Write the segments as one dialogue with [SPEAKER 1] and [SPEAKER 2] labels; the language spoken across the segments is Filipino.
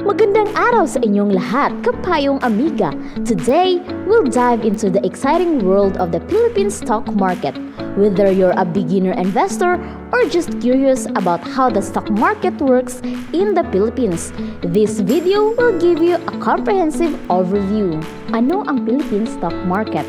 [SPEAKER 1] Magandang araw sa inyong lahat, kapayong amiga. Today, we'll dive into the exciting world of the Philippine stock market. Whether you're a beginner investor or just curious about how the stock market works in the Philippines, this video will give you a comprehensive overview. Ano ang Philippine stock market?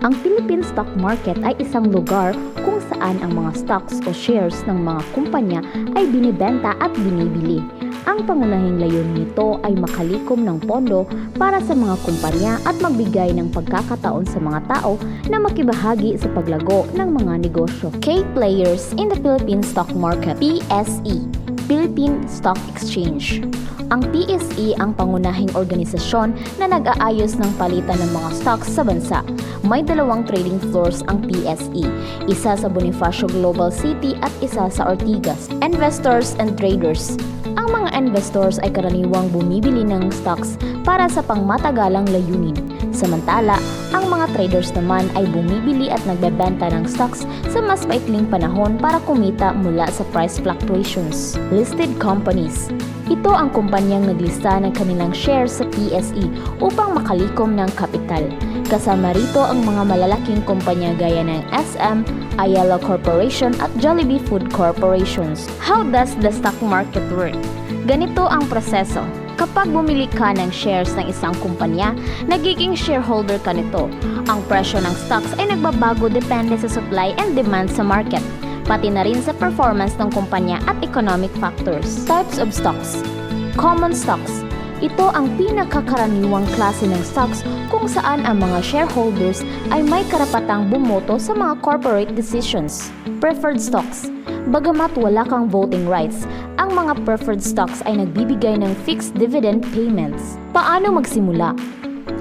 [SPEAKER 1] Ang Philippine stock market ay isang lugar kung saan ang mga stocks o shares ng mga kumpanya ay binibenta at binibili. Ang pangunahing layunin nito ay makalikom ng pondo para sa mga kumpanya at magbigay ng pagkakataon sa mga tao na makibahagi sa paglago ng mga negosyo. Key players in the Philippine stock market. PSE, Philippine Stock Exchange. Ang PSE ang pangunahing organisasyon na nag-aayos ng palitan ng mga stocks sa bansa. May dalawang trading floors ang PSE, isa sa Bonifacio Global City at isa sa Ortigas. Investors and traders. Ang mga investors ay karaniwang bumibili ng stocks para sa pangmatagalang layunin. Samantala, ang mga traders naman ay bumibili at nagbebenta ng stocks sa mas maikling panahon para kumita mula sa price fluctuations. Listed companies. Ito ang kumpanyang naglista ng kanilang shares sa PSE upang makalikom ng kapital. Kasama rito ang mga malalaking kumpanya gaya ng SM, Ayala Corporation at Jollibee Food Corporations. How does the stock market work? Ganito ang proseso. Kapag bumili ka ng shares ng isang kumpanya, nagiging shareholder ka nito. Ang presyo ng stocks ay nagbabago depende sa supply and demand sa market, pati na rin sa performance ng kumpanya at economic factors. Types of stocks. Common stocks. Ito ang pinakakaraniwang klase ng stocks kung saan ang mga shareholders ay may karapatang bumoto sa mga corporate decisions. Preferred stocks. Bagamat wala kang voting rights, ang mga preferred stocks ay nagbibigay ng fixed dividend payments. Paano magsimula?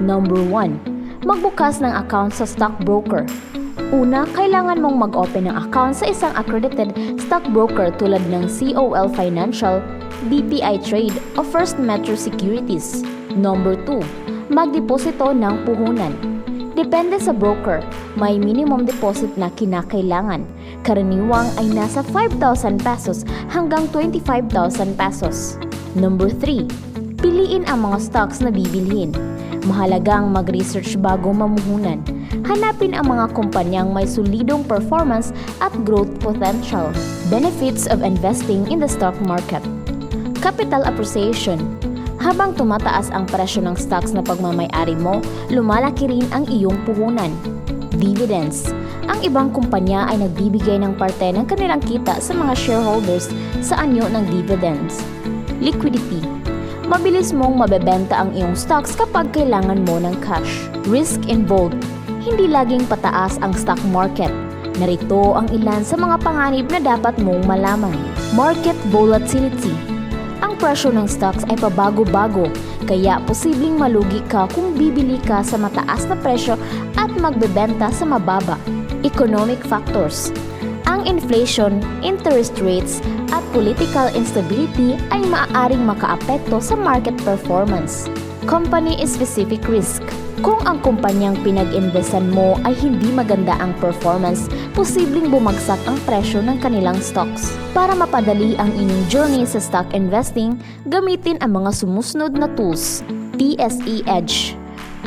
[SPEAKER 1] Number 1. Magbukas ng account sa stockbroker. Una, kailangan mong mag-open ng account sa isang accredited stockbroker tulad ng COL Financial, BPI Trade o First Metro Securities. Number 2. Magdeposito ng puhunan. Depende sa broker, may minimum deposit na kinakailangan. Karaniwang ay nasa 5,000 pesos hanggang 25,000 pesos. Number 3. Piliin ang mga stocks na bibilhin. Mahalagang mag-research bago mamuhunan. Hanapin ang mga kumpanyang may solidong performance at growth potential. Benefits of investing in the stock market. Capital appreciation. Habang tumataas ang presyo ng stocks na pagmamay-ari mo, lumalaki rin ang iyong puhunan. Dividends. Ang ibang kumpanya ay nagbibigay ng parte ng kanilang kita sa mga shareholders sa anyo ng dividends. Liquidity. Mabilis mong mabebenta ang iyong stocks kapag kailangan mo ng cash. Risk involved. Hindi laging pataas ang stock market. Narito ang ilan sa mga panganib na dapat mong malaman. Market volatility. Ang presyo ng stocks ay pabago-bago, kaya posibleng malugi ka kung bibili ka sa mataas na presyo at magbebenta sa mababa. Economic factors. Ang inflation, interest rates, at political instability ay maaaring makaapekto sa market performance. Company-specific risk. Kung ang kumpanyang pinag-investan mo ay hindi maganda ang performance, posibleng bumagsak ang presyo ng kanilang stocks. Para mapadali ang inyong journey sa stock investing, gamitin ang mga sumusunod na tools. PSE Edge.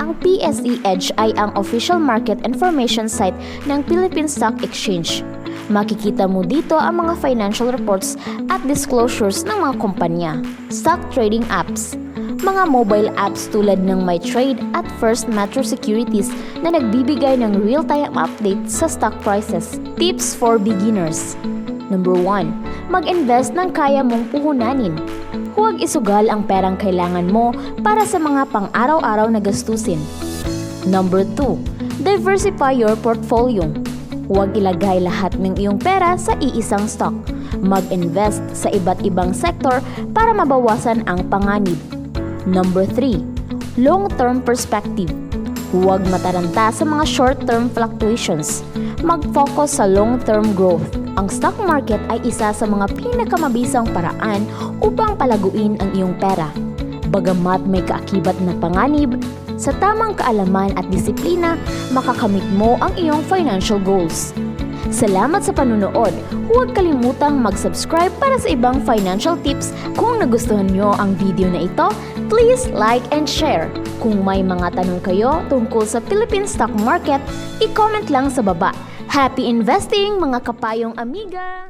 [SPEAKER 1] Ang PSE Edge ay ang official market information site ng Philippine Stock Exchange. Makikita mo dito ang mga financial reports at disclosures ng mga kumpanya. Stock trading apps. Mga mobile apps tulad ng MyTrade at First Metro Securities na nagbibigay ng real-time update sa stock prices. Tips for beginners. Number 1. Mag-invest ng kaya mong puhunanin. Huwag isugal ang perang kailangan mo para sa mga pang-araw-araw na gastusin. Number 2. Diversify your portfolio. Huwag ilagay lahat ng iyong pera sa iisang stock. Mag-invest sa iba't ibang sektor para mabawasan ang panganib. Number 3. Long-term perspective. Huwag mataranta sa mga short-term fluctuations. Mag-focus sa long-term growth. Ang stock market ay isa sa mga pinakamabisang paraan upang palaguin ang iyong pera. Bagamat may kaakibat na panganib, sa tamang kaalaman at disiplina, makakamit mo ang iyong financial goals. Salamat sa panunood. Huwag kalimutang mag-subscribe para sa ibang financial tips. Kung nagustuhan nyo ang video na ito, please like and share. Kung may mga tanong kayo tungkol sa Philippine Stock Market, i-comment lang sa baba. Happy investing mga kapayong amiga!